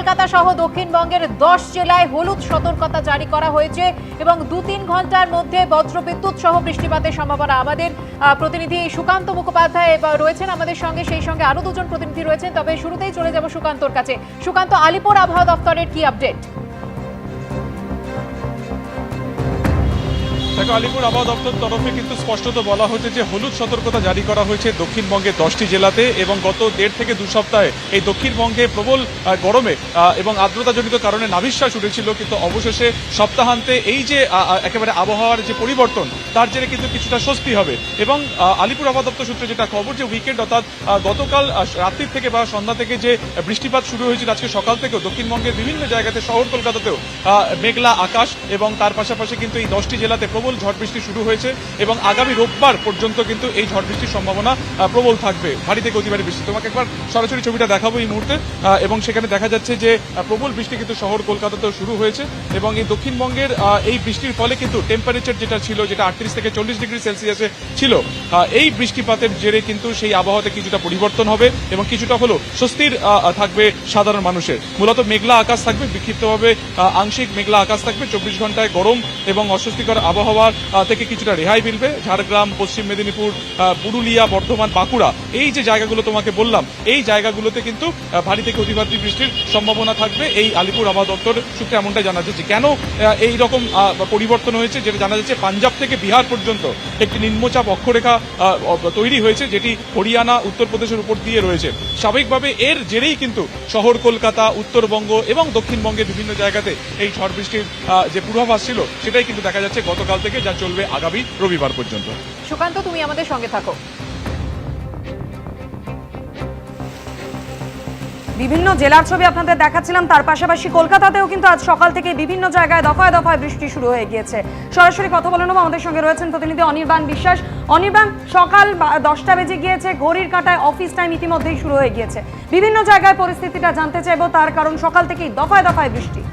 কলকাতা সহ দক্ষিণবঙ্গের 10 জেলায় হলুদ সতর্কতা জারি করা হয়েছে এবং 2-3 ঘন্টার মধ্যে বজ্রবিদ্যুৎ সহ বৃষ্টিপাতের সম্ভাবনা। আমাদের প্রতিনিধি সুকান্ত মুখোপাধ্যায় রয়েছেন আমাদের সঙ্গে, সেই সঙ্গে আরো দুজন প্রতিনিধি রয়েছেন। তবে শুরুতেই চলে যাব সুকান্তর কাছে। সুকান্ত, আলিপুর আবহাওয়া দপ্তরের কি আপডেট? দেখো, আলিপুর আবহাওয়া দপ্তর তরফে কিন্তু স্পষ্টত বলা হয়েছে যে হলুদ সতর্কতা জারি করা হয়েছে দক্ষিণবঙ্গের 10টি জেলাতে এবং গত 1.5 থেকে 2 সপ্তাহে এই দক্ষিণবঙ্গে প্রবল গরমে এবং আর্দ্রতাজনিত কারণে নাভিশ্বাস উঠেছিল, কিন্তু অবশেষে সপ্তাহান্তে এই যে একেবারে আবহাওয়ার যে পরিবর্তন তার জেরে কিন্তু কিছুটা স্বস্তি হবে। এবং আলিপুর আবহাওয়া দপ্তর সূত্রে যেটা খবর, যে উইকেন্ড অর্থাৎ গতকাল রাত্রির থেকে বা সন্ধ্যা থেকে যে বৃষ্টিপাত শুরু হয়েছিল, আজকে সকাল থেকেও দক্ষিণবঙ্গের বিভিন্ন জায়গাতে, শহর কলকাতাতেও মেঘলা আকাশ এবং তার পাশাপাশি কিন্তু এই 10টি জেলাতে প্রবল ঝড় বৃষ্টি শুরু হয়েছে এবং আগামী রোববার পর্যন্ত কিন্তু এই ঝড় বৃষ্টির সম্ভাবনা প্রবল থাকবে, ভারী থেকে অতি ভারী বৃষ্টি। তোমাকে একবার সরাসরি ছবিটা দেখাবো এই মুহূর্তে, এবং সেখানে দেখা যাচ্ছে যে প্রবল বৃষ্টি কিন্তু শহর কলকাতাতেও শুরু হয়েছে এবং এই দক্ষিণবঙ্গের এই বৃষ্টির ফলে কিন্তু টেম্পারেচার যেটা ছিল, যেটা 38 থেকে 40 ডিগ্রি সেলসিয়াসে ছিল, এই বৃষ্টিপাতের জেরে কিন্তু সেই আবহাওয়াতে কিছুটা পরিবর্তন হবে এবং কিছুটা হলো স্বস্তির থাকবে সাধারণ মানুষের। মূলত মেঘলা আকাশ থাকবে, বিক্ষিপ্তভাবে আংশিক মেঘলা আকাশ থাকবে, 24 ঘন্টায় গরম এবং অস্বস্তিকর আবহাওয়া থেকে কিছুটা রেহাই মিলবে। ঝাড়গ্রাম, পশ্চিম মেদিনীপুর, পুরুলিয়া, বর্ধমান, বাঁকুড়া, এই যে জায়গাগুলো তোমাকে বললাম, এই জায়গাগুলোতে কিন্তু ভারী থেকে অতি ভারী বৃষ্টির সম্ভাবনা থাকবে। এই আলিপুর আবহাওয়া দপ্তর সূত্রে এমনটাই জানা যাচ্ছে। কেন এই রকম পরিবর্তন হয়েছে, যেটা জানা যাচ্ছে পাঞ্জাব থেকে বিহার পর্যন্ত একটি নিম্নচাপ অক্ষরেখা তৈরি হয়েছে, যেটি হরিয়ানা, উত্তরপ্রদেশের উপর দিয়ে রয়েছে। স্বাভাবিকভাবে এর জেরেই কিন্তু শহর কলকাতা, উত্তরবঙ্গ এবং দক্ষিণবঙ্গের বিভিন্ন জায়গাতে এই ঝড় বৃষ্টির যে পূর্বাভাস ছিল, সেটাই কিন্তু দেখা যাচ্ছে গতকাল থেকে, যা চলবে আগামী রবিবার পর্যন্ত। সুকান্ত, তুমি আমাদের সঙ্গে থাকো। বিভিন্ন জেলার ছবি আপনাদের দেখাচ্ছিলাম, তার পাশাপাশি কলকাতাতেও কিন্তু আজ সকাল থেকে বিভিন্ন জায়গায় দফায় দফায় বৃষ্টি শুরু হয়ে গিয়েছে। সরাসরি কথা বলে নেবো, আমাদের সঙ্গে রয়েছেন প্রতিনিধি অনির্বাণ বিশ্বাস। অনির্বাণ, সকাল 10টা বেজে গিয়েছে, ঘড়ির কাঁটায় অফিস টাইম ইতিমধ্যেই শুরু হয়ে গিয়েছে। বিভিন্ন জায়গায় পরিস্থিতিটা জানতে চাইবো, তার কারণ সকাল থেকেই দফায় দফায় বৃষ্টি।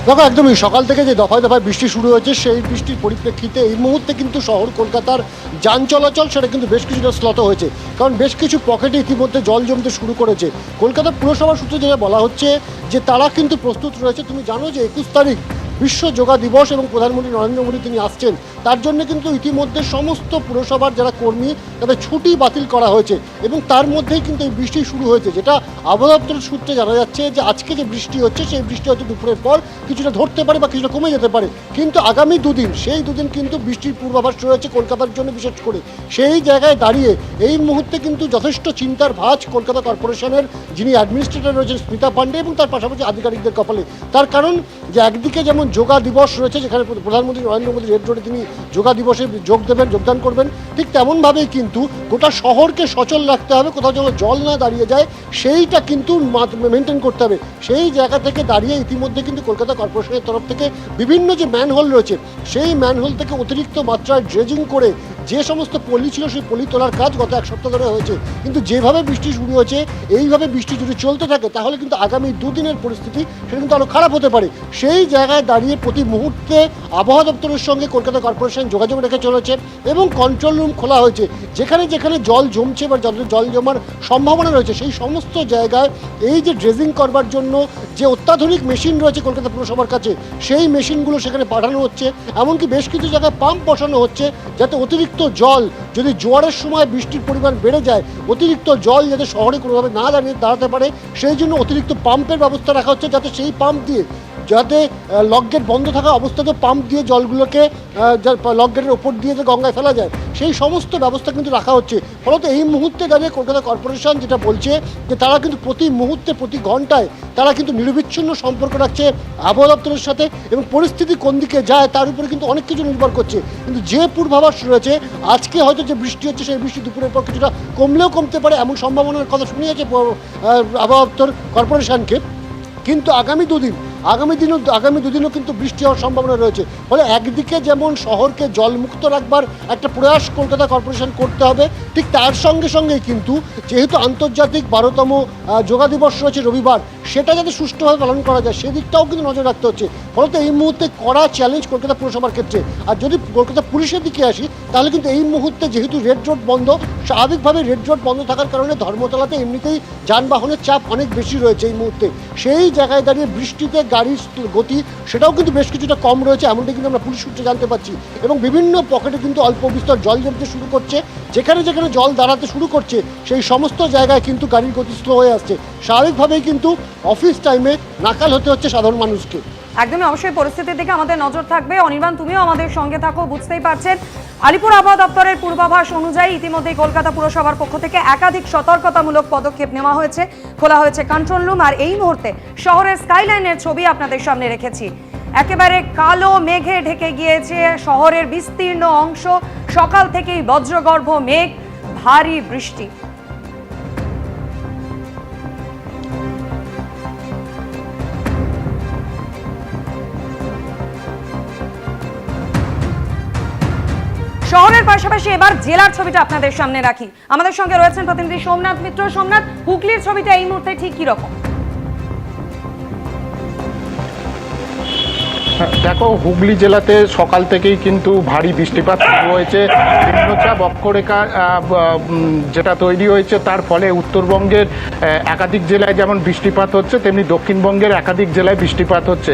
দেখো, একদমই সকাল থেকে যে দফায় দফায় বৃষ্টি শুরু হয়েছে, সেই বৃষ্টির পরিপ্রেক্ষিতে এই মুহূর্তে কিন্তু শহর কলকাতার যান চলাচল সেটা কিন্তু বেশ কিছুটা শ্লথ হয়েছে, কারণ বেশ কিছু পকেটে ইতিমধ্যে জল জমতে শুরু করেছে। কলকাতা পুরসভার সূত্রে যেটা বলা হচ্ছে যে তারা কিন্তু প্রস্তুত রয়েছে। তুমি জানো যে 21 তারিখ বিশ্ব যোগা দিবস এবং প্রধানমন্ত্রী নরেন্দ্র মোদী তিনি আসছেন, তার জন্য কিন্তু ইতিমধ্যে সমস্ত পুরসভার যারা কর্মী তাদের ছুটি বাতিল করা হয়েছে এবং তার মধ্যেই কিন্তু এই বৃষ্টি শুরু হয়েছে। যেটা আবহাওয়া দপ্তরের সূত্রে জানা যাচ্ছে যে আজকে যে বৃষ্টি হচ্ছে, সেই বৃষ্টি হয়তো দুপুরের পর কিছুটা ধরতে পারে বা কিছুটা কমে যেতে পারে, কিন্তু আগামী দুদিন, সেই দুদিন কিন্তু বৃষ্টির পূর্বাভাস রয়েছে কলকাতার জন্য বিশেষ করে। সেই জায়গায় দাঁড়িয়ে এই মুহূর্তে কিন্তু যথেষ্ট চিন্তার ভাঁজ কলকাতা কর্পোরেশনের যিনি অ্যাডমিনিস্ট্রেটর রয়েছেন স্মিতা পান্ডে এবং তার পাশাপাশি আধিকারিকদের কপালে। তার কারণ যে একদিকে যেমন যোগা দিবস রয়েছে, যেখানে প্রধানমন্ত্রী নরেন্দ্র মোদী রেড রোডে তিনি যোগা দিবসে যোগদান করবেন, ঠিক তেমনভাবেই কিন্তু গোটা শহরকে সচল রাখতে হবে, কোথাও যেন জল না দাঁড়িয়ে যায় সেইটা কিন্তু মেনটেন করতে হবে। সেই জায়গা থেকে দাঁড়িয়ে ইতিমধ্যে কিন্তু কলকাতা কর্পোরেশনের তরফ থেকে বিভিন্ন যে ম্যানহোল রয়েছে, সেই ম্যানহোল থেকে অতিরিক্ত মাত্রায় ড্রেজিং করে যে সমস্ত পলি ছিল সেই পলি তোলার কাজ গত 1 সপ্তাহ ধরে হয়েছে। কিন্তু যেভাবে বৃষ্টি শুরু হয়েছে, এইভাবে বৃষ্টি যদি চলতে থাকে তাহলে কিন্তু আগামী দুদিনের পরিস্থিতি সেটা কিন্তু আরও খারাপ হতে পারে। সেই জায়গায় দাঁড়িয়ে প্রতি মুহূর্তে আবহাওয়া দপ্তরের সঙ্গে কলকাতা কর্পোরেশন যোগাযোগ রেখে চলেছে এবং কন্ট্রোল রুম খোলা হয়েছে। যেখানে যেখানে জল জমছে বা জল জমার সম্ভাবনা রয়েছে, সেই সমস্ত জায়গায় এই যে ড্রেজিং করবার জন্য যে অত্যাধুনিক মেশিন রয়েছে কলকাতা পুরসভার কাছে, সেই মেশিনগুলো সেখানে পাঠানো হচ্ছে। এমনকি বেশ কিছু জায়গায় পাম্প বসানো হচ্ছে, যাতে অতিরিক্ত জল, যদি জোয়ারের সময় বৃষ্টির পরিমাণ বেড়ে যায়, অতিরিক্ত জল যাতে শহরে কোনোভাবে না দাঁড়াতে পারে, সেই জন্য অতিরিক্ত পাম্পের ব্যবস্থা রাখা হচ্ছে, যাতে সেই পাম্প দিয়ে, যাতে লকগেট বন্ধ থাকা অবস্থাতে পাম্প দিয়ে জলগুলোকে লকগেটের ওপর দিয়ে যে গঙ্গায় ফেলা যায়, সেই সমস্ত ব্যবস্থা কিন্তু রাখা হচ্ছে। ফলত এই মুহূর্তে দাঁড়িয়ে কলকাতা কর্পোরেশন যেটা বলছে যে তারা কিন্তু প্রতি মুহূর্তে, প্রতি ঘন্টায় তারা কিন্তু নিরবিচ্ছিন্ন সম্পর্ক রাখছে আবহাওয়া দপ্তরের সাথে এবং পরিস্থিতি কোন দিকে যায় তার উপরে কিন্তু অনেক কিছু নির্ভর করছে। কিন্তু যে পূর্বাভাস রয়েছে, আজকে হয়তো যে বৃষ্টি হচ্ছে, সেই বৃষ্টি দুপুরের পর কিছুটা কমলেও কমতে পারে, এমন সম্ভাবনার কথা শুনিয়েছে আবহাওয়া দপ্তর কর্পোরেশনকে। কিন্তু আগামী দুদিন আগামী দুদিনও কিন্তু বৃষ্টি হওয়ার সম্ভাবনা রয়েছে। ফলে একদিকে যেমন শহরকে জলমুক্ত রাখবার একটা প্রয়াস কলকাতা কর্পোরেশন করতে হবে, ঠিক তার সঙ্গে সঙ্গেই কিন্তু যেহেতু আন্তর্জাতিক 12তম যোগা দিবস রয়েছে রবিবার, সেটা যাতে সুষ্ঠুভাবে পালন করা যায় সেদিকটাও কিন্তু নজর রাখতে হচ্ছে। ফলত এই মুহূর্তে কড়া চ্যালেঞ্জ কলকাতা পুরসভার ক্ষেত্রে। আর যদি কলকাতা পুলিশের দিকে আসি তাহলে কিন্তু এই মুহূর্তে যেহেতু রেড রোড বন্ধ, স্বাভাবিকভাবে রেড রোড বন্ধ থাকার কারণে ধর্মতলাতে এমনিতেই যানবাহনের চাপ অনেক বেশি রয়েছে এই মুহূর্তে। সেই জায়গায় দাঁড়িয়ে বৃষ্টিতে গাড়ির গতি সেটাও কিন্তু বেশ কিছুটা কম রয়েছে, এমনটা কিন্তু আমরা পুলিশ সূত্রে জানতে পারছি। এবং বিভিন্ন পকেটে কিন্তু অল্প বিস্তর জল জমতে শুরু করছে, যেখানে যেখানে জল দাঁড়াতে শুরু করছে সেই সমস্ত জায়গায় কিন্তু গাড়ির গতি স্লো হয়ে আসছে। স্বাভাবিকভাবেই কিন্তু অফিস টাইমে নাকাল হতে হচ্ছে সাধারণ মানুষকে। একদমই, অবশ্যই পরিস্থিতির দিকে আমাদের নজর থাকবে। অনির্বাণ, তুমিও আমাদের সঙ্গে থাকো। বুঝতেই পারছেন, আলিপুর আবহাওয়া দপ্তরের পূর্বাভাস অনুযায়ী ইতিমধ্যেই কলকাতা পুরসভার পক্ষ থেকে একাধিক সতর্কতামূলক পদক্ষেপ নেওয়া হয়েছে। খোলা হয়েছে কন্ট্রোল রুম। আর এই মুহূর্তে শহরের স্কাইলাইনের ছবি আপনাদের সামনে রেখেছি। একেবারে কালো মেঘে ঢেকে গিয়েছে শহরের বিস্তীর্ণ অংশ। সকাল থেকেই বজ্রগর্ভ মেঘ, ভারী বৃষ্টি। শহরের পাশাপাশি এবার জেলার ছবিটা আপনাদের সামনে রাখি। আমাদের সঙ্গে রয়েছেন প্রতিনিধি সোমনাথ মিত্র। সোমনাথ, হুগলির ছবিটা এই মুহূর্তে ঠিক কি রকম? দেখো, হুগলি জেলাতে সকাল থেকেই কিন্তু ভারী বৃষ্টিপাত শুরু হয়েছে। নিম্নচাপ অক্ষরেখা যেটা তৈরি হয়েছে তার ফলে উত্তরবঙ্গের একাধিক জেলায় যেমন বৃষ্টিপাত হচ্ছে, তেমনি দক্ষিণবঙ্গের একাধিক জেলায় বৃষ্টিপাত হচ্ছে।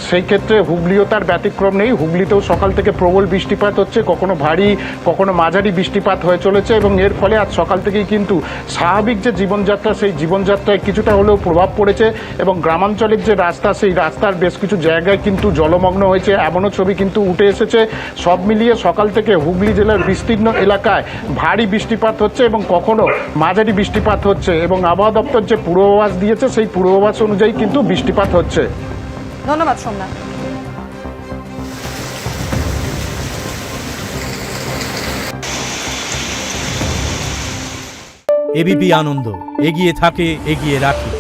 সেই ক্ষেত্রে হুগলিও তার ব্যতিক্রম নেই। হুগলিতেও সকাল থেকে প্রবল বৃষ্টিপাত হচ্ছে, কখনো ভারী কখনো মাঝারি বৃষ্টিপাত হয়ে চলেছে। এবং এর ফলে আজ সকাল থেকেই কিন্তু স্বাভাবিক যে জীবনযাত্রা, সেই জীবনযাত্রায় কিছুটা হলেও প্রভাব পড়েছে। এবং গ্রামাঞ্চলের যে রাস্তা, সেই রাস্তার বেশ কিছু জায়গায় কিন্তু জলমগ্ন হয়েছে, এমনও ছবি কিন্তু উঠে এসেছে। সব মিলিয়ে সকাল থেকে হুগলি জেলার বিস্তীর্ণ এলাকায় ভারী বৃষ্টিপাত হচ্ছে এবং কখনো মাঝারি বৃষ্টিপাত হচ্ছে। এবং আবহাওয়া দপ্তর যে পূর্বাভাস দিয়েছে সেই পূর্বাভাস অনুযায়ী কিন্তু বৃষ্টিপাত হচ্ছে। ধন্যবাদ সোমনাথ। এবিপি আনন্দ, এগিয়ে থাকে, এগিয়ে রাখে।